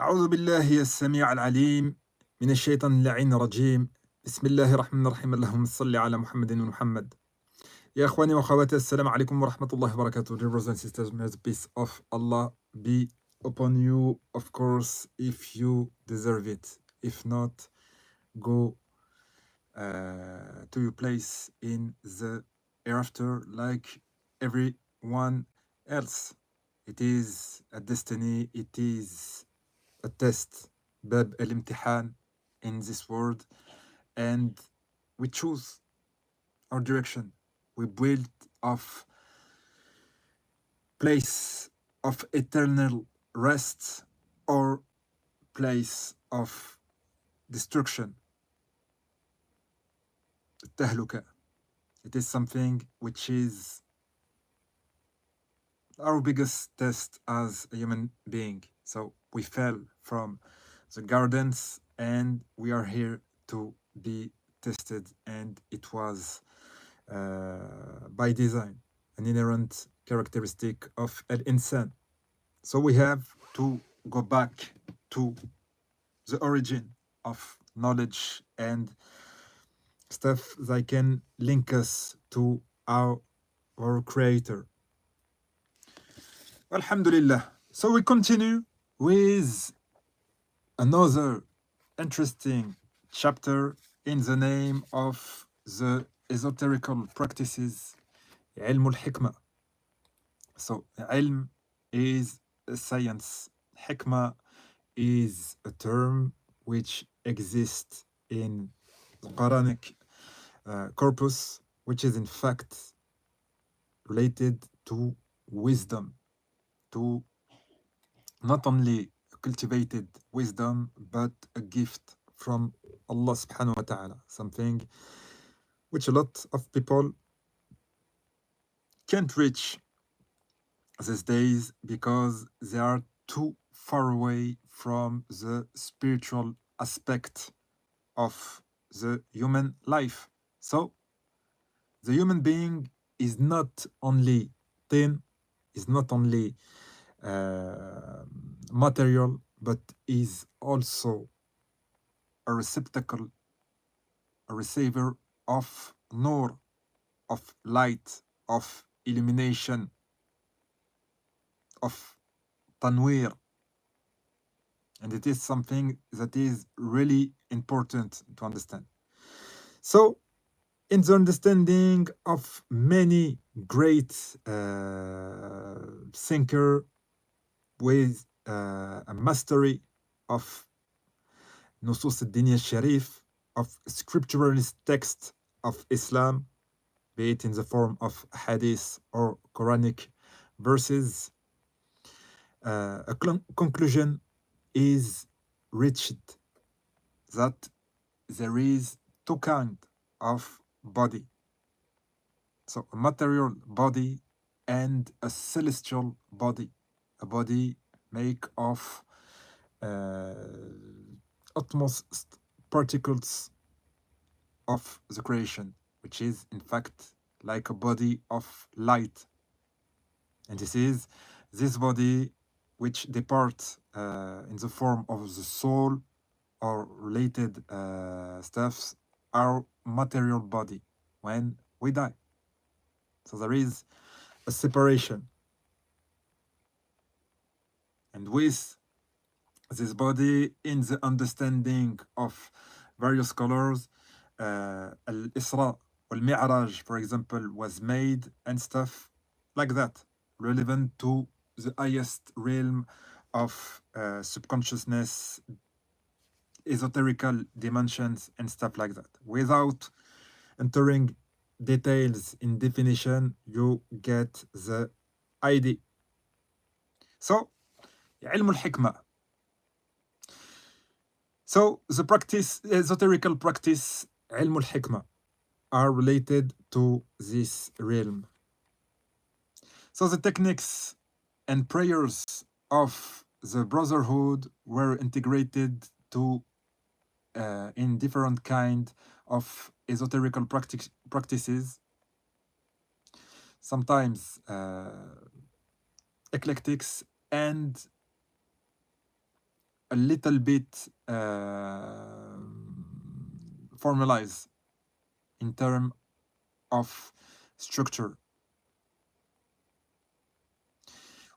أعوذ بالله السميع العليم من الشيطان اللعين الرجيم. بسم الله الرحمن الرحيم. اللهم صل على محمد ومحمد. يا إخواني وأخواتي، السلام عليكم ورحمة الله وبركاته. Dear brothers and sisters, may the peace of Allah be upon you, of course, if you deserve it. If not, go to your place in the hereafter like everyone else. It is a destiny, it is a test, باب الامتحان in this world, and we choose our direction. We build of place of eternal rest or place of destruction, التهلكة. It is something which is our biggest test as a human being. So we fell from the gardens and we are here to be tested, and it was by design an inherent characteristic of al-insan. So we have to go back to the origin of knowledge and stuff that can link us to our creator. Alhamdulillah. So we continue with another interesting chapter in the name of the esoterical practices, علم الحكمة. So علم is a science. Hikmah is a term which exists in the Quranic corpus, which is in fact related to wisdom, to not only cultivated wisdom, but a gift from Allah subhanahu wa ta'ala, something which a lot of people can't reach these days because they are too far away from the spiritual aspect of the human life. So the human being is not only thin, is not only material, but is also a receptacle, a receiver of nur, of light, of illumination, of tanwir. And it is something that is really important to understand. So, in the understanding of many great thinker with a mastery of Nusus al-Din al-Sharif, of scripturalist text of Islam, be it in the form of hadith or Quranic verses, a conclusion is reached that there is two kinds of body. So a material body and a celestial body, a body made of utmost particles of the creation, which is in fact like a body of light. And this body which departs in the form of the soul or related stuffs, our material body when we die. So there is a separation. And with this body, in the understanding of various scholars, Al-Isra wal-Mi'raj, for example, was made and stuff like that, relevant to the highest realm of subconsciousness, esoterical dimensions and stuff like that. Without entering details in definition, you get the idea. So, علم الحكمة. So the practice, esoterical practice, علم الحكمة, are related to this realm. So the techniques and prayers of the brotherhood were integrated to in different kind of esoterical practices, sometimes eclectics and a little bit formalize in terms of structure,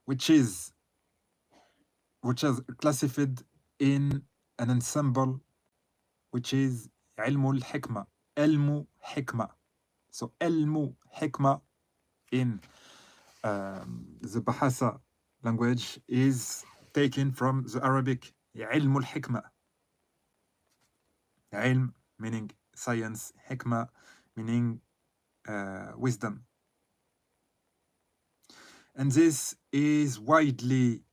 which is classified in an ensemble which is علم الحكمة. علم حكمة. So علم حكمة in the Bahasa language is taken from the Arabic علم الحكمة. علم meaning science, حكمة meaning wisdom. And this is widely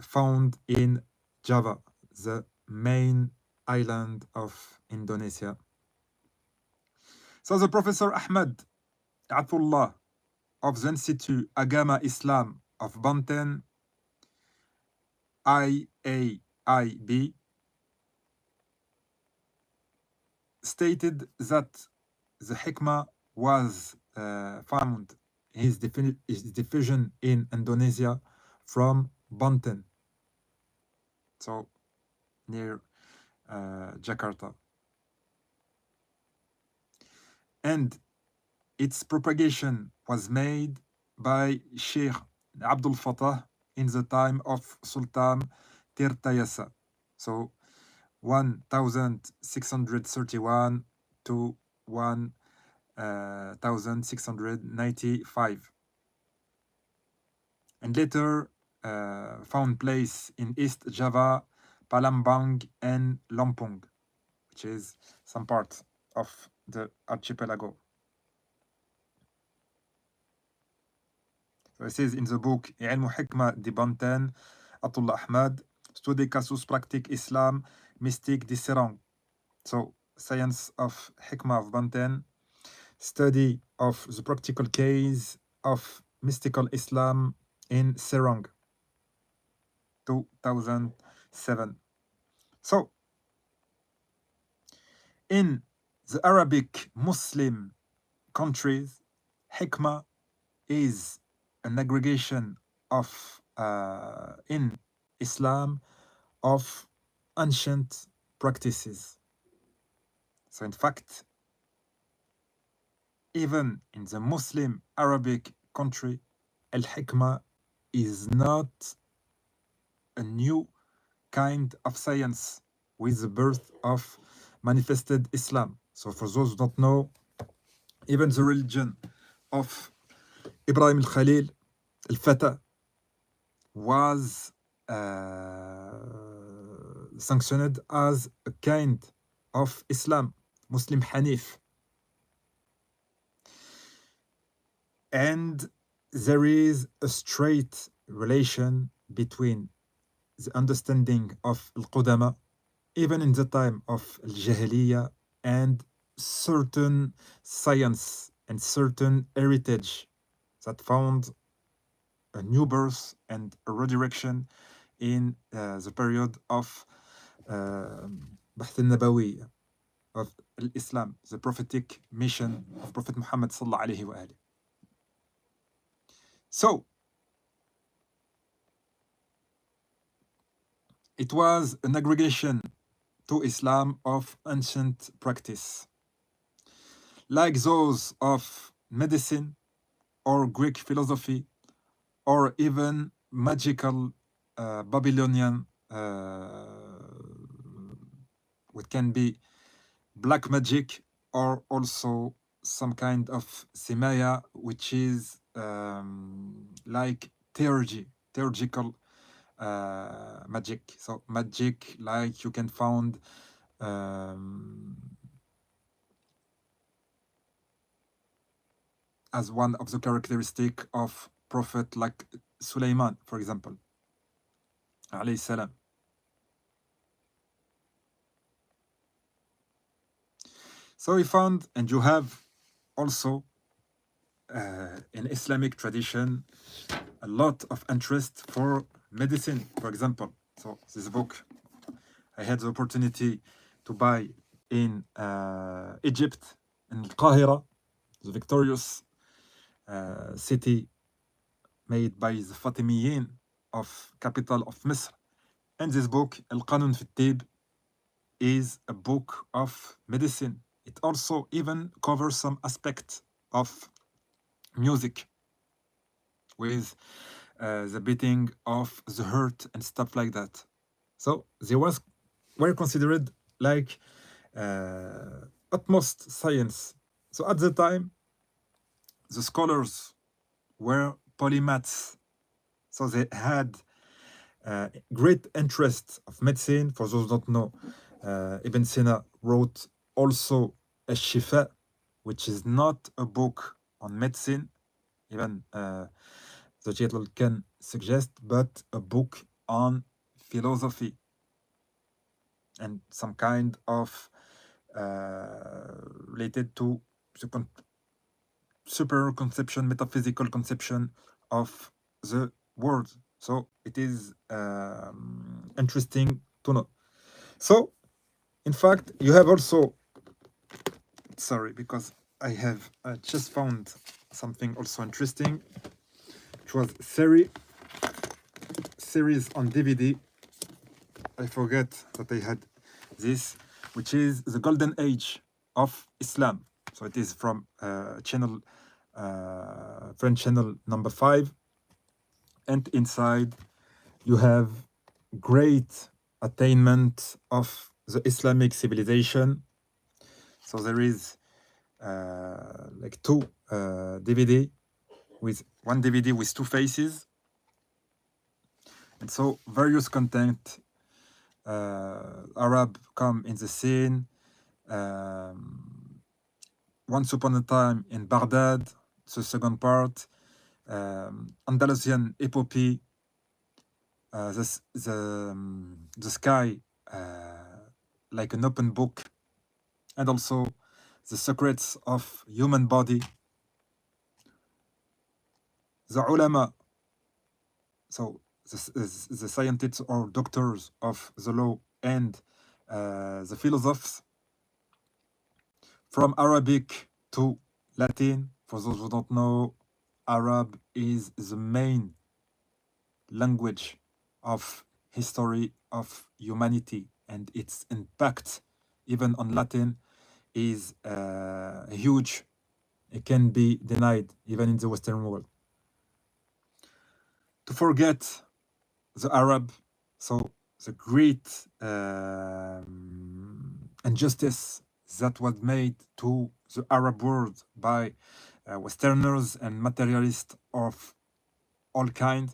found in Java, the main island of Indonesia. So the Professor Ahmad Atullah of the Institute Agama Islam of Banten, IAIB, stated that the Hikmah was found, his diffusion in Indonesia from Banten, so near Jakarta. And its propagation was made by Sheikh Abdul Fattah in the time of Sultan Tirtayasa, so 1631 to 1695, and later found place in East Java, Palembang, and Lampung, which is some part of the archipelago. So it says in the book علم حكمة di Banten, Atullah Ahmad, Studi Kasus Praktik Islam, Mystique di Serang. So science of Hikmah of Banten, study of the practical case of mystical Islam in Serang, 2007. So in the Arabic Muslim countries, Hikmah is an aggregation of in Islam of ancient practices. So in fact, even in the Muslim Arabic country, al-Hikmah is not a new kind of science with the birth of manifested Islam. So for those who don't know, even the religion of Ibrahim al-Khalil al-Fatah was sanctioned as a kind of Islam, Muslim Hanif. And there is a straight relation between the understanding of Al-Qudama, even in the time of Al-Jahiliyyah, and certain science and certain heritage that found a new birth and a redirection in the period of Bahth al-Nabawi of Islam, the prophetic mission of Prophet Muhammad sallallahu alaihi wa alihi. So it was an aggregation to Islam of ancient practice, like those of medicine or Greek philosophy, or even magical Babylonian, what can be black magic, or also some kind of simaya, which is like theurgical magic. So magic like you can find as one of the characteristic of prophet like Sulaiman, for example, alayhi salam. So we found, and you have also in Islamic tradition, a lot of interest for medicine, for example. So this book I had the opportunity to buy in Egypt, in Al-Qahira, the victorious city made by the Fatimiyin of capital of Misr, And this book, القانون في الطب, is a book of medicine. It also even covers some aspect of music with the beating of the heart and stuff like that. So they were considered like utmost science. So at the time, the scholars were polymaths. So they had great interest of medicine. For those who don't know, Ibn Sina wrote also a Shifa, which is not a book on medicine, even the title can suggest, but a book on philosophy and some kind of related to the super conception, metaphysical conception of the world. So it is interesting to know. So, in fact, you have also, sorry, because I have just found something also interesting. It was series on DVD. I forget that I had this, which is the Golden Age of Islam. So it is from channel, French channel number 5. And inside you have great attainment of the Islamic civilization. So there is like two DVD with one DVD with two faces. And so various content, Arab come in the scene. Once upon a time in Baghdad, the second part, Andalusian epopee, the sky like an open book, and also the secrets of human body, the ulama, so the scientists or doctors of the law, and the philosophers, from Arabic to Latin. For those who don't know, Arab is the main language of history of humanity, and its impact even on Latin is huge. It can be denied even in the Western world. To forget the Arab, so the great injustice that was made to the Arab world by Westerners and materialists of all kind,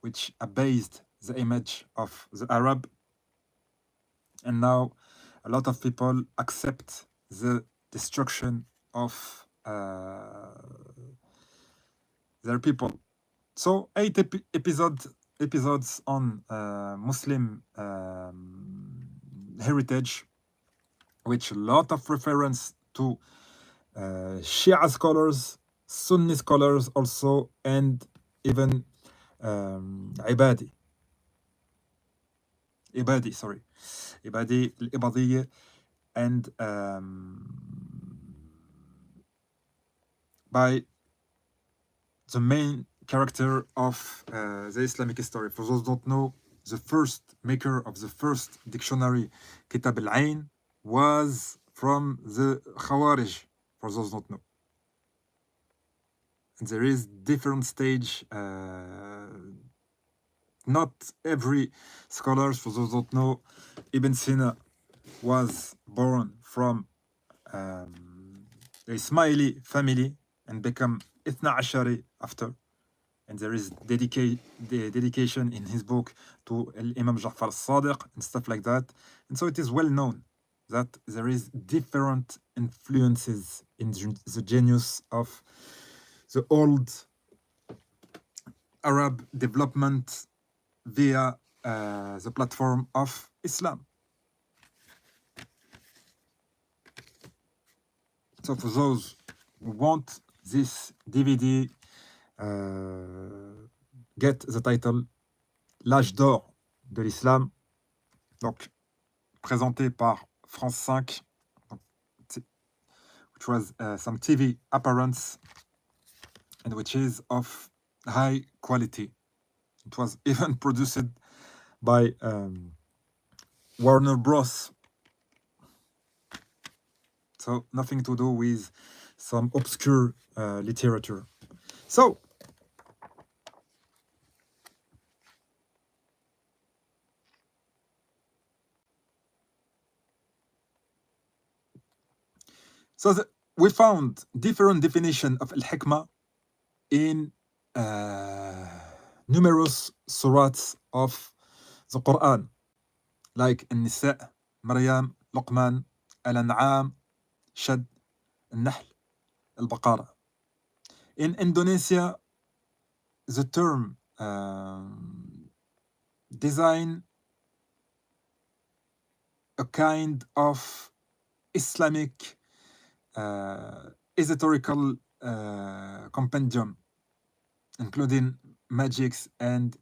which abased the image of the Arab. And now a lot of people accept the destruction of their people. So 8 episodes on Muslim heritage, which a lot of reference to Shia scholars, Sunni scholars also, and even Ibadi, الإباضية, and by the main character of the Islamic history. For those who don't know, the first maker of the first dictionary, Kitab al-Ain, was from the Khawarij, for those who don't know. And there is different stage. Not every scholar, for those who don't know, Ibn Sina was born from a Ismaili family and become Ithna Ashari after. And there is dedication in his book to Imam Ja'far al-Sadiq and stuff like that. And so it is well known that there is different influences in the genius of the old Arab development via the platform of Islam. So for those who want this DVD, get the title L'âge d'or de l'islam, donc présenté par France 5, which was some TV appearance and which is of high quality. It was even produced by Warner Bros. So nothing to do with some obscure literature. So we found different definition of al-hikmah in numerous surahs of the Quran, like النساء, مريم, لقمان, الأنعام, شد, النحل, البقرة. In Indonesia, the term design a kind of Islamic esoterical compendium, including magics and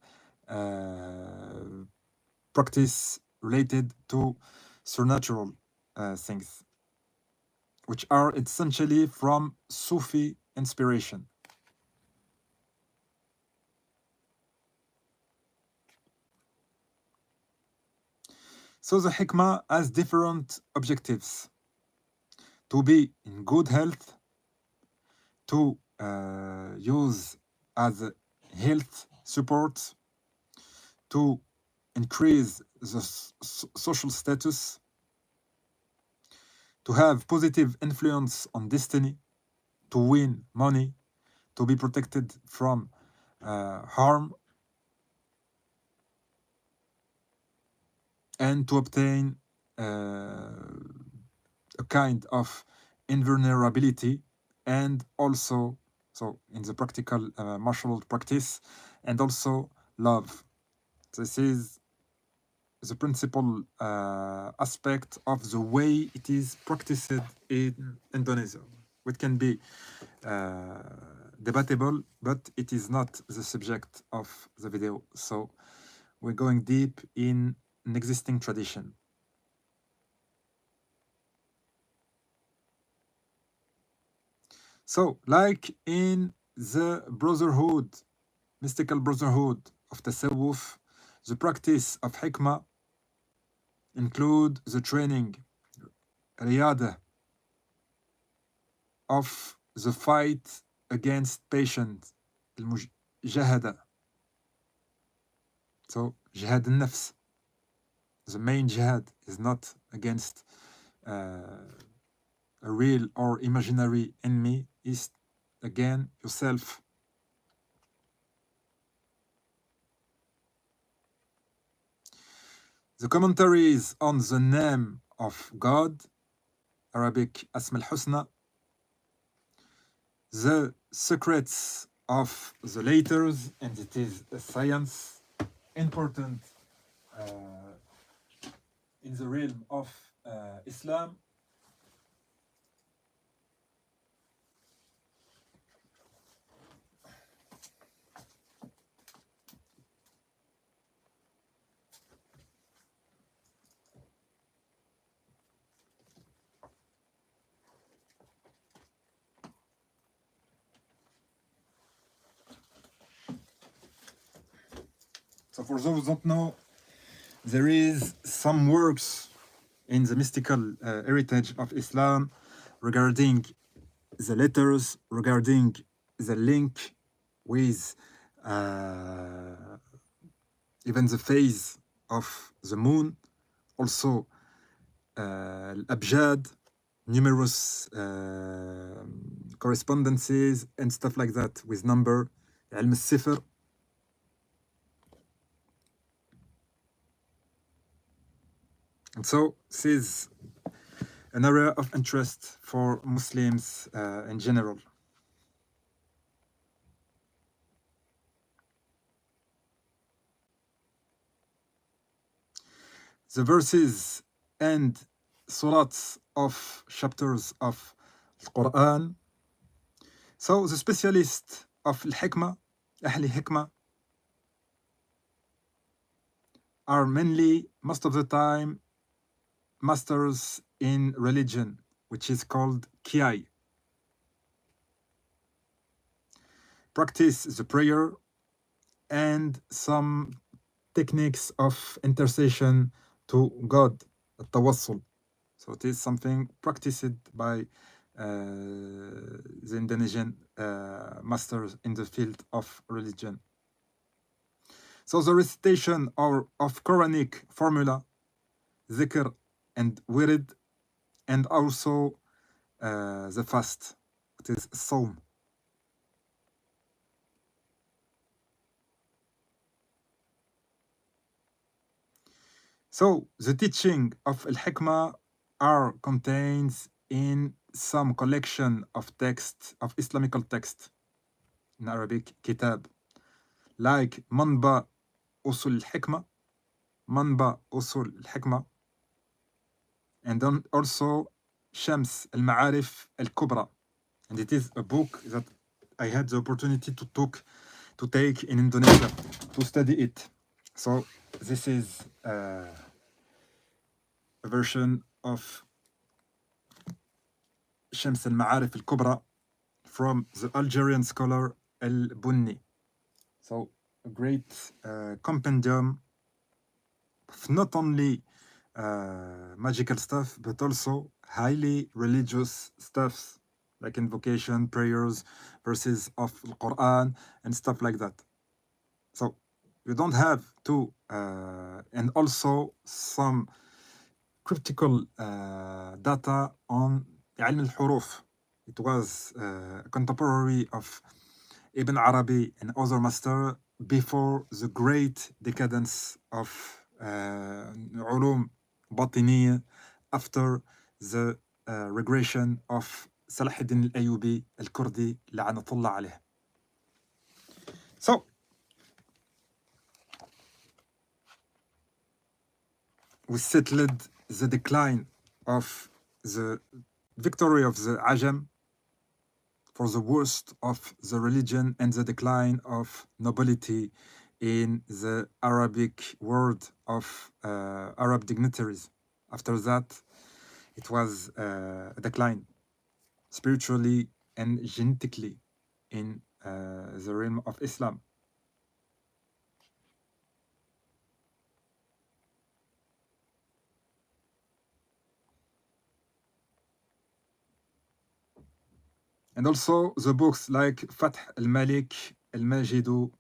practice related to supernatural things, which are essentially from Sufi inspiration. So the hikmah has different objectives: to be in good health, to use as a health support, to increase the social status, to have positive influence on destiny, to win money, to be protected from harm, and to obtain a kind of invulnerability, and also, so in the practical martial art practice, and also love. This is the principal aspect of the way it is practiced in Indonesia. It can be debatable, but it is not the subject of the video. So we're going deep in an existing tradition. So, like in the brotherhood, mystical brotherhood of Tasawwuf, the practice of hikmah include the training, riyada, of the fight against patient, المجاهدة. So, jihad al-nafs. The main jihad is not against a real or imaginary enemy, is again yourself. The commentaries on the name of God, Arabic Asma al-Husna, the secrets of the letters, and it is a science important in the realm of Islam. So for those who don't know, there is some works in the mystical heritage of Islam regarding the letters, regarding the link with even the phase of the moon, also al-abjad, numerous correspondences and stuff like that with number, علم السفر. And so this is an area of interest for Muslims in general. The verses and surahs of chapters of the Quran. So the specialists of al-hikmah, أهل hikmah, are mainly, most of the time, masters in religion, which is called Kiai. Practice the prayer and some techniques of intercession to God, التوصل. So it is something practiced by the Indonesian masters in the field of religion. So the recitation of Quranic formula, dhikr and wirid, and also the fast, it is الصوم. So the teaching of الحكمة are contained in some collection of texts, of Islamical text in Arabic, kitab, like منبع أصول الحكمة, منبع أصول الحكمة, and then also شمس المعارف الكبرى. And it is a book that I had the opportunity to take in Indonesia, to study it. So this is a version of شمس المعارف الكبرى from the Algerian scholar al-Bunni. So a great compendium of not only magical stuff, but also highly religious stuffs like invocation, prayers, verses of the Quran, and stuff like that. So you don't have to, and also some critical data on علم الحروف. It was contemporary of Ibn Arabi and other master before the great decadence of علوم باطنية after the regression of صلاح الدين الأيوبي الكردي لعنة الله عليه. So we settled the decline of the victory of the Ajam for the worst of the religion and the decline of nobility in the Arabic world of Arab dignitaries. After that, it was a decline spiritually and genetically in the realm of Islam. And also the books like Fath al-Malik, al-Majidu,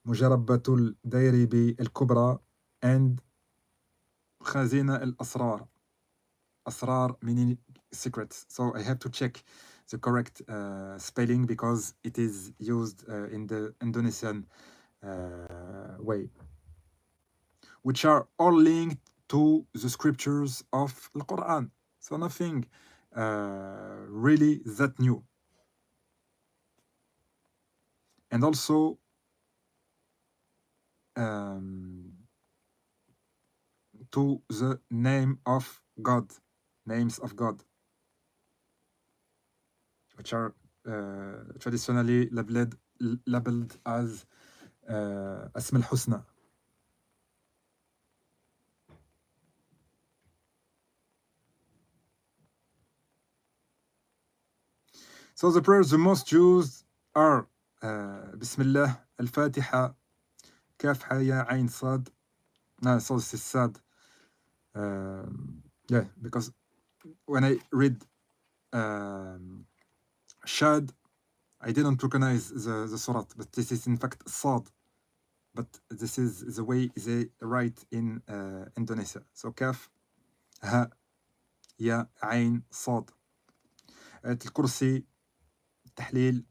Mujarabbatul Dayribi al-Kubra, and Khazina al-Asrar, Asrar meaning secrets. So I have to check the correct spelling because it is used in the Indonesian way, which are all linked to the scriptures of the Quran. So nothing really that new. And also to the name of God, names of God, which are traditionally labeled as Asm al-Husna. So the prayers the most used are Bismillah, Al-Fatiha, Kaf, Ha, Ya, Ain, Sad. No, so this is Sad. Yeah, because when I read Shad, I didn't recognize the surat, but this is in fact Sad. But this is the way they write in Indonesia. So Kaf, Ha, Ya, Ain, Sad. Al-Kursi, Tahlil.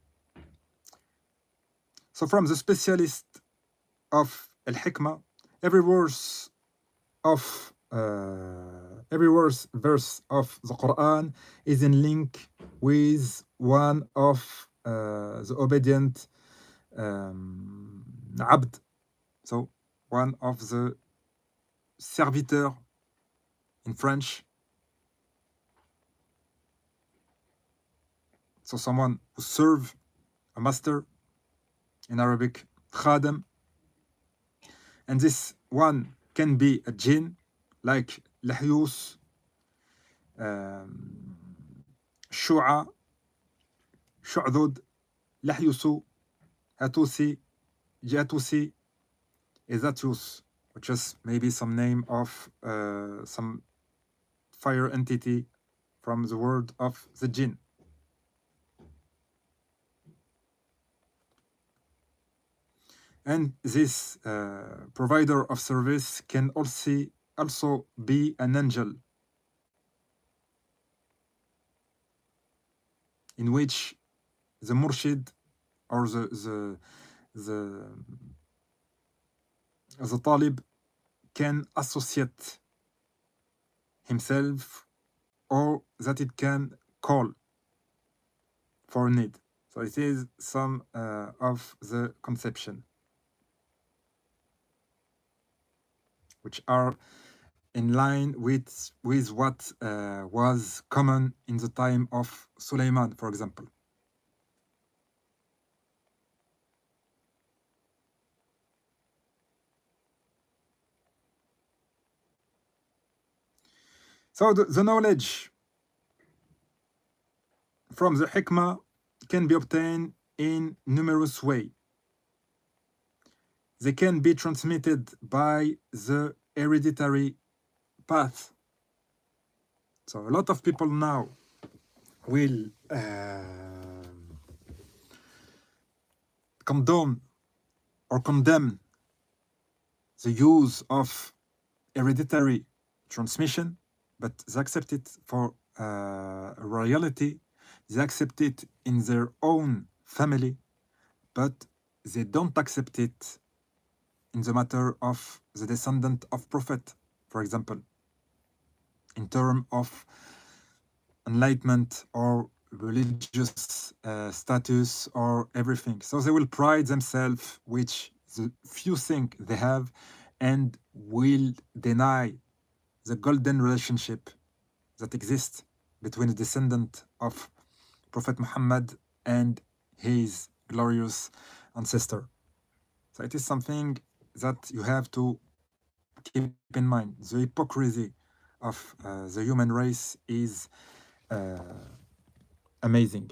So from the specialist of Al-Hikmah, every verse of verse of the Quran is in link with one of the obedient abd, so one of the serviteur in French, so someone who serve a master, in Arabic khadam, and this one can be a jinn like Lahyus, Shu'a, Shu'dud, Lahyusu, Hatusi, Jatusi, Ezatius, which is maybe some name of some fire entity from the world of the jinn. And this provider of service can also be an angel, in which the murshid or the talib can associate himself, or that it can call for need. So it is some of the conception which are in line with what was common in the time of Sulaiman, for example. So the knowledge from the Hikmah can be obtained in numerous ways. They can be transmitted by the hereditary path. So a lot of people now will condone or condemn the use of hereditary transmission, but they accept it for royalty. They accept it in their own family, but they don't accept it in the matter of the descendant of prophet, for example, in terms of enlightenment or religious status or everything. So they will pride themselves with the few things they have and will deny the golden relationship that exists between the descendant of Prophet Muhammad and his glorious ancestor. So it is something that you have to keep in mind. The hypocrisy of the human race is amazing.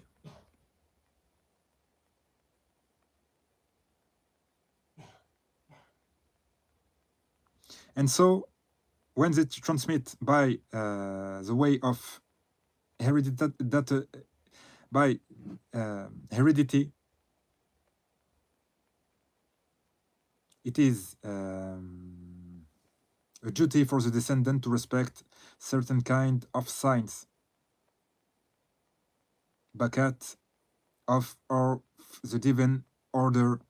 And so when they transmit by the way of heredity, it is a duty for the descendant to respect certain kind of signs, bakat of or the divine order,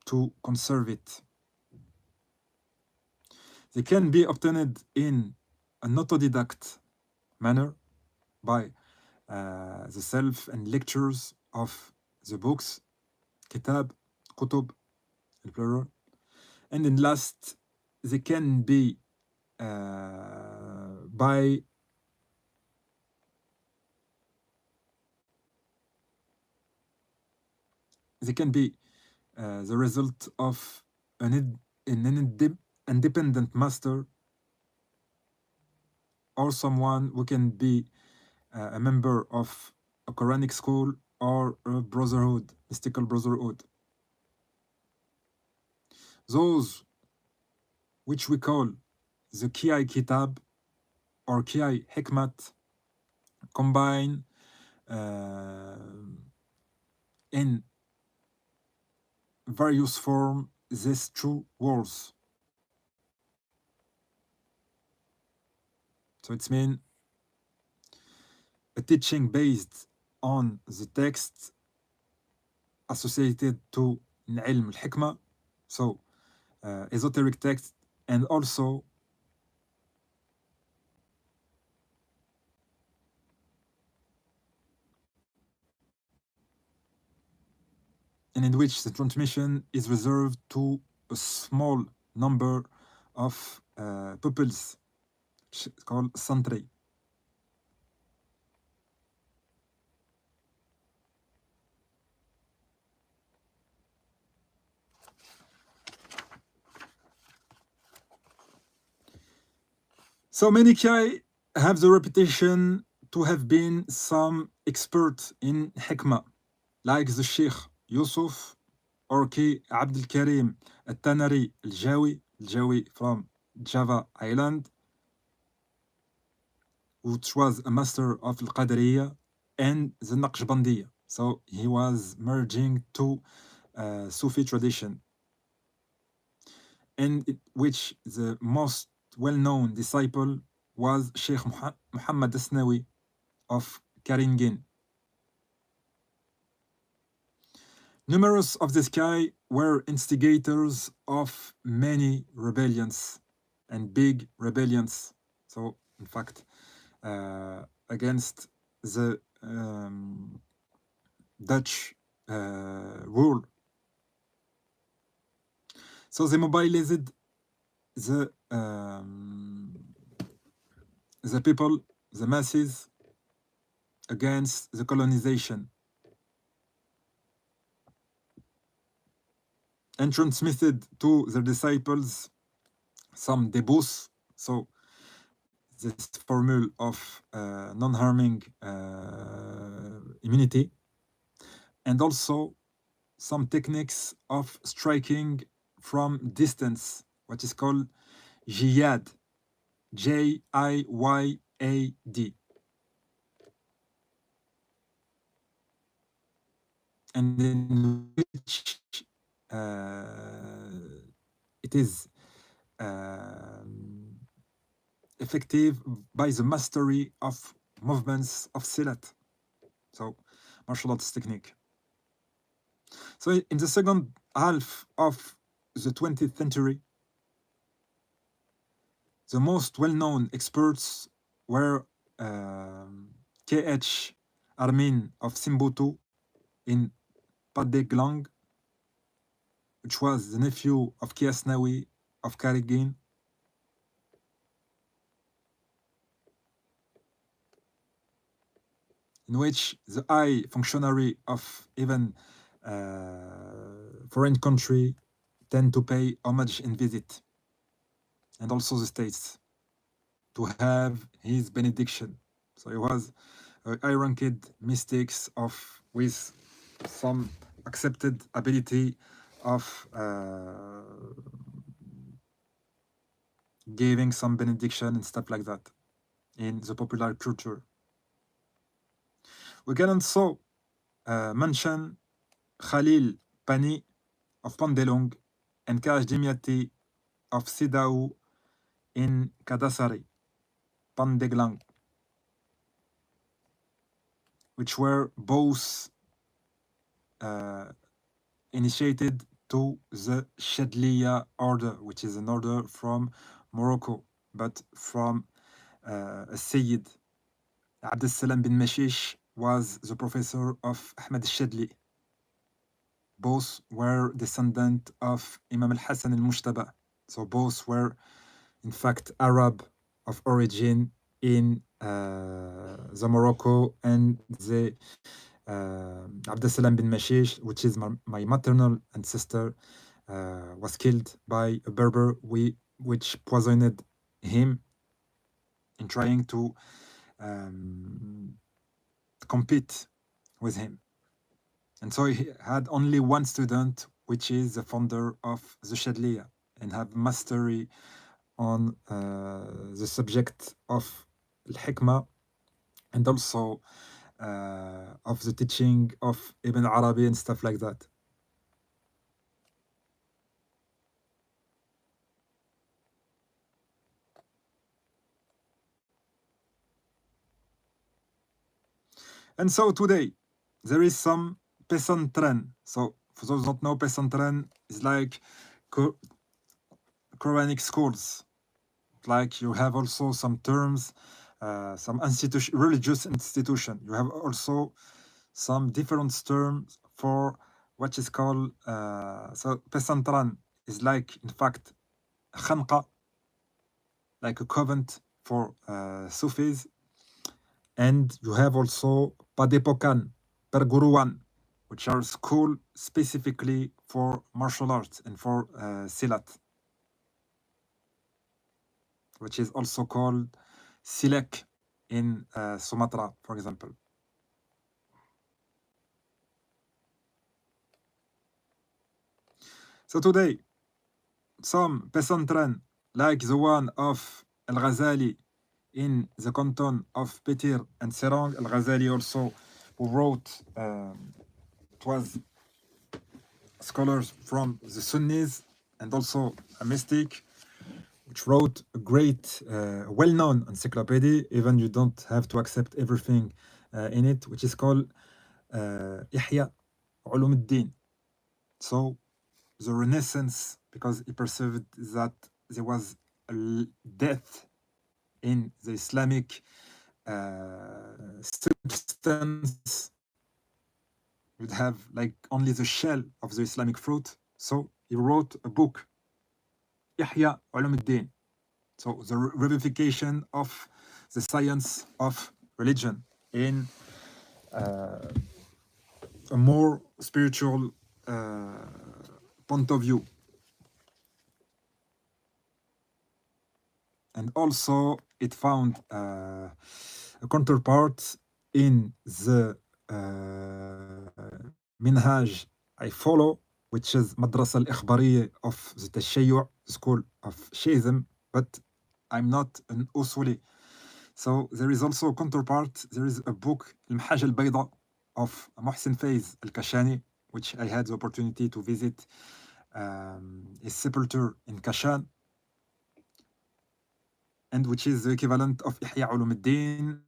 to conserve it. They can be obtained in an autodidact manner by the self and lectures of the books, kitab, kutub, plural. And in last, they can be by the result of an independent master, or someone who can be a member of a Quranic school or a brotherhood, mystical brotherhood. Those which we call the Kiai Kitab or Kiai Hikmat combine in various forms these two worlds. So it means a teaching based on the text associated to Ilm al-Hikmah, so esoteric text, and also and in which the transmission is reserved to a small number of pupils, called santri. So many Kiai have the reputation to have been some expert in Hikmah, like the Sheikh Yusuf or Ki Abdul Karim التنري الجاوي from Java Island, which was a master of القادرية, and the Naqshbandiya. So he was merging two Sufi tradition, and which the most well-known disciple was Sheikh Muhammad Asnawi of Karingin. Numerous of this guy were instigators of many rebellions and big rebellions. So, in fact, against the Dutch rule. So they mobilized the people, the masses, against the colonization, and transmitted to their disciples some debus, so this formula of non-harming immunity, and also some techniques of striking from distance, what is called jiyad, J-I-Y-A-D. And in which it is effective by the mastery of movements of silat, so martial arts technique. So in the second half of the 20th century, the most well-known experts were K.H. Armin of Simbatu in Padeglang, which was the nephew of Kiasnawi of Karigin, in which the high functionary of even foreign country tend to pay homage and visit, and also the states, to have his benediction. So he was high-ranked mystics with some accepted ability of giving some benediction and stuff like that in the popular culture. We can also mention Khalil Pani of Pandelong and Kaj Dimyati of Sidau in Kadasari, Pandeglang, which were both initiated to the Shadliya order, which is an order from Morocco, but from a Sayyid. Abd al-Salam bin Mashish was the professor of Ahmad al-Shadli. Both were descendant of Imam al-Hassan al-Mushtaba. So both were, in fact, Arab of origin in the Morocco, and the Abd al-Salam bin Mashish, which is my maternal ancestor, was killed by a Berber which poisoned him in trying to compete with him. And so he had only one student, which is the founder of the Shadliya, and have mastery on the subject of الحكمة, and also of the teaching of Ibn Arabi and stuff like that. And so today, there is some pesantren. So for those who don't know, pesantren is like Quranic schools. Like you have also some terms, some religious institution. You have also some different terms for what is called, so pesantran is like, in fact, khanqa, like a convent for Sufis. And you have also padepokan, perguruan, which are school specifically for martial arts and for silat, which is also called silek in Sumatra, for example. So today, some pesantren, like the one of Al-Ghazali in the canton of Petir and Serang. Al-Ghazali also who wrote, it was scholars from the Sunnis and also a mystic, which wrote a great, well-known encyclopedia, even you don't have to accept everything in it, which is called Ihya Ulum al-Din. So the Renaissance, because he perceived that there was a death in the Islamic substance, you'd have like only the shell of the Islamic fruit. So he wrote a book, Ihya Ulum al-Din. So the revivification of the science of religion in a more spiritual point of view. And also it found a counterpart in the minhaj I follow, which is Madrasa al-Ikhbariyya of the Tashayyu' school of Shiism, but I'm not an Usuli. So there is also a counterpart. There is a book, Al-Mahaj al-Bayda of Muhsin Faiz al-Kashani, which I had the opportunity to visit his sepulture in Kashan, and which is the equivalent of Ihya Ulum al-Din,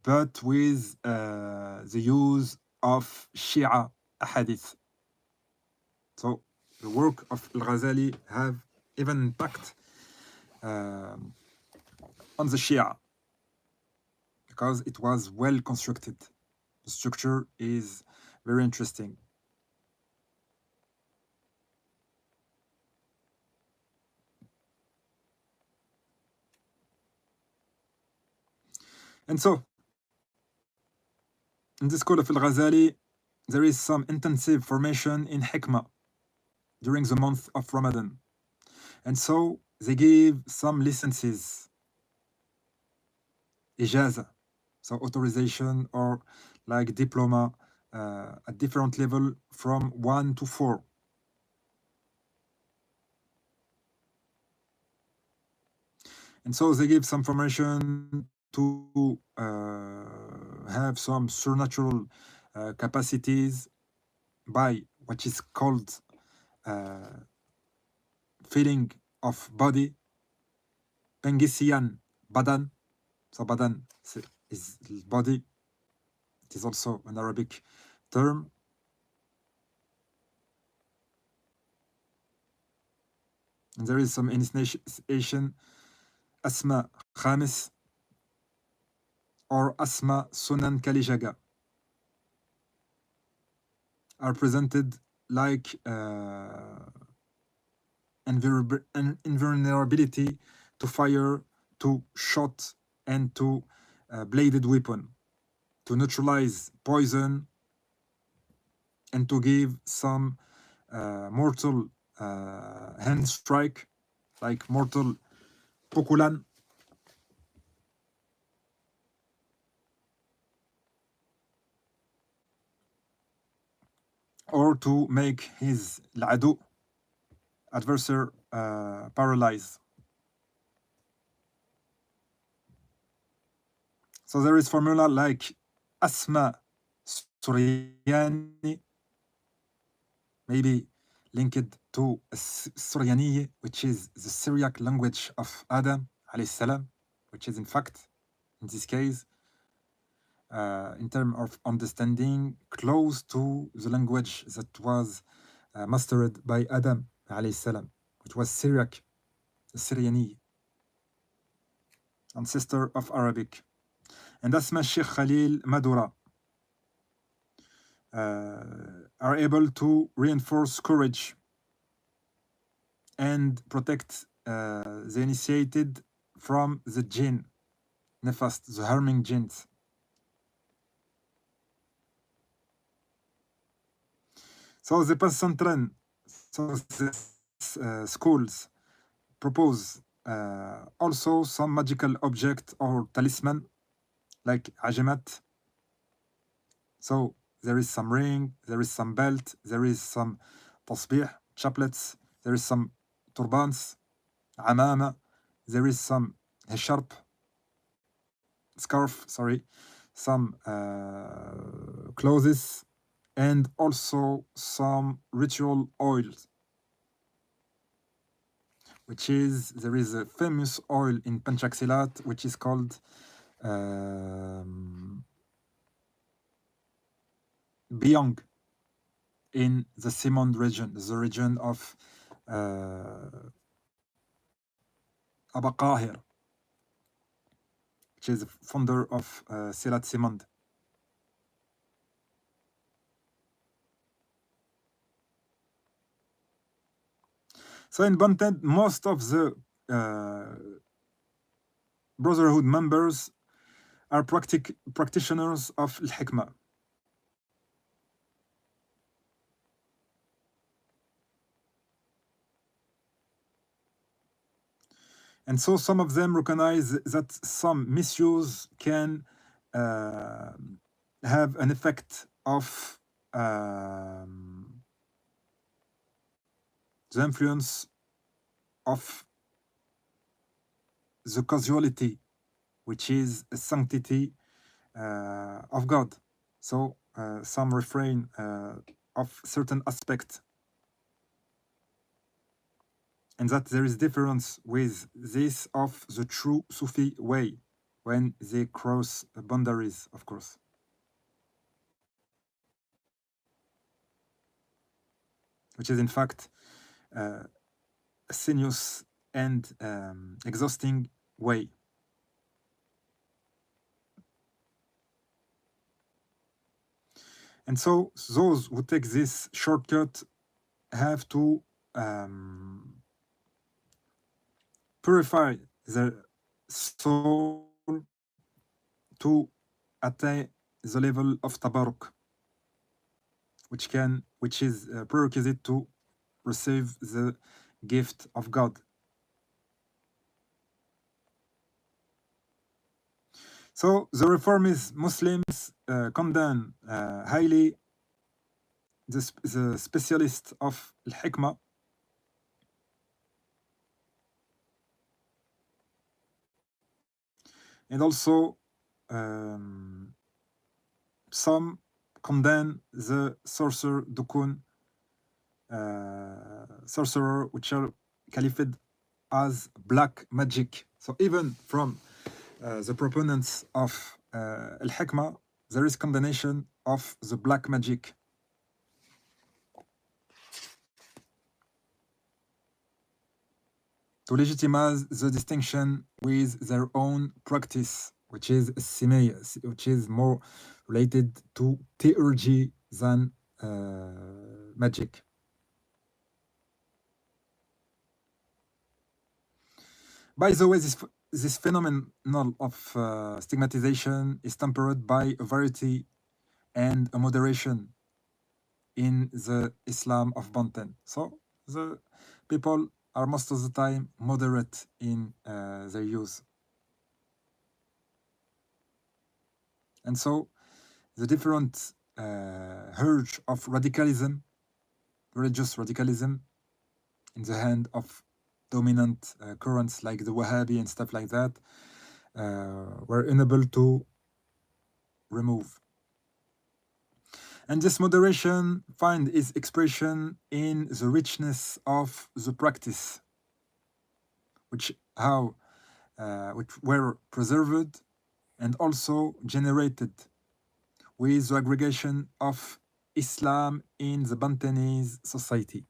but with the use of Shia ahadith. So the work of Al-Ghazali have even impact on the Shia, because it was well constructed. The structure is very interesting. And so, in the school of Al-Ghazali, there is some intensive formation in Hikmah during the month of Ramadan. And so they give some licenses, ijaza, so authorization or like diploma at different level from 1 to 4. And so they give some formation to have some supernatural capacities by what is called feeling of body, Pengisian badan. So badan is body. It is also an Arabic term. And there is some initiation, Asma Khamis or Asma Sunan Kalijaga, are presented like invulnerability to fire, to shot, and to bladed weapon, to neutralize poison, and to give some mortal hand strike, like mortal pukulan, or to make his العدو, adversary, paralyzed. So there is formula like Asma Suryani, maybe linked to Suryaniye, which is the Syriac language of Adam alayhi salam, which is in fact, in this case, in terms of understanding, close to the language that was mastered by Adam alayhi salam, which was Syriac, the Syriani, ancestor of Arabic. And Asma Sheikh Khalil Madura are able to reinforce courage and protect the initiated from the jinn, nefast, the harming jinns. So the Passantren, so the schools propose also some magical object or talisman, like ajamat. So there is some ring, there is some belt, there is some tasbih, chaplets, there is some turbans, عمامة. There is some scarf, some clothes, and also some ritual oils, there is a famous oil in Panchaksilat which is called Biang in the Simond region, the region of Aba Qahir, which is the founder of Silat Simond. So in Banten, most of the Brotherhood members are practitioners of Al-Hikmah. And so some of them recognize that some misuse can have an effect of the influence of the causality, which is a sanctity of God. So some refrain of certain aspects, and that there is difference with this of the true Sufi way when they cross boundaries, of course. Which is in fact a sinuous and exhausting way. And so those who take this shortcut have to purify their soul to attain the level of tabarruk, which is a prerequisite to receive the gift of God. So the reformist Muslims condemn highly the specialist of Al-Hikmah, and also some condemn the sorcerer Dukun, sorcerer, which are qualified as black magic. So even from the proponents of Al-Hikmah, there is condemnation of the black magic. To legitimize the distinction with their own practice, which is Simaya, which is more related to theurgy than magic. By the way, this phenomenon of stigmatization is tempered by a variety and a moderation in the Islam of Banten. So the people are most of the time moderate in their use. And so the different urge of radicalism, religious radicalism, in the hand of dominant currents like the Wahhabi and stuff like that, were unable to remove. And this moderation finds its expression in the richness of the practice, which were preserved and also generated with the aggregation of Islam in the Bantenese society.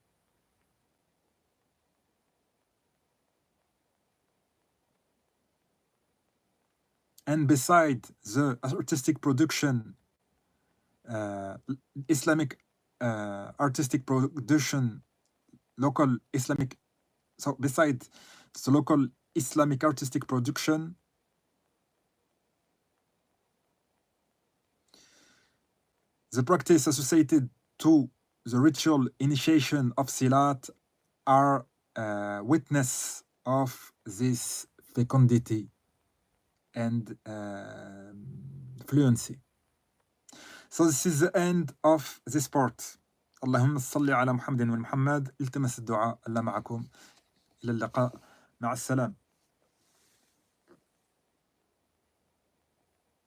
And beside the artistic production, Islamic artistic production, local Islamic, so besides the local Islamic artistic production, the practice associated to the ritual initiation of Silat are witness of this fecundity and fluency. So this is the end of this part. اللهم صل على محمد ومحمد. التمس الدعاء. الله معكم. إلى اللقاء، مع السلامة.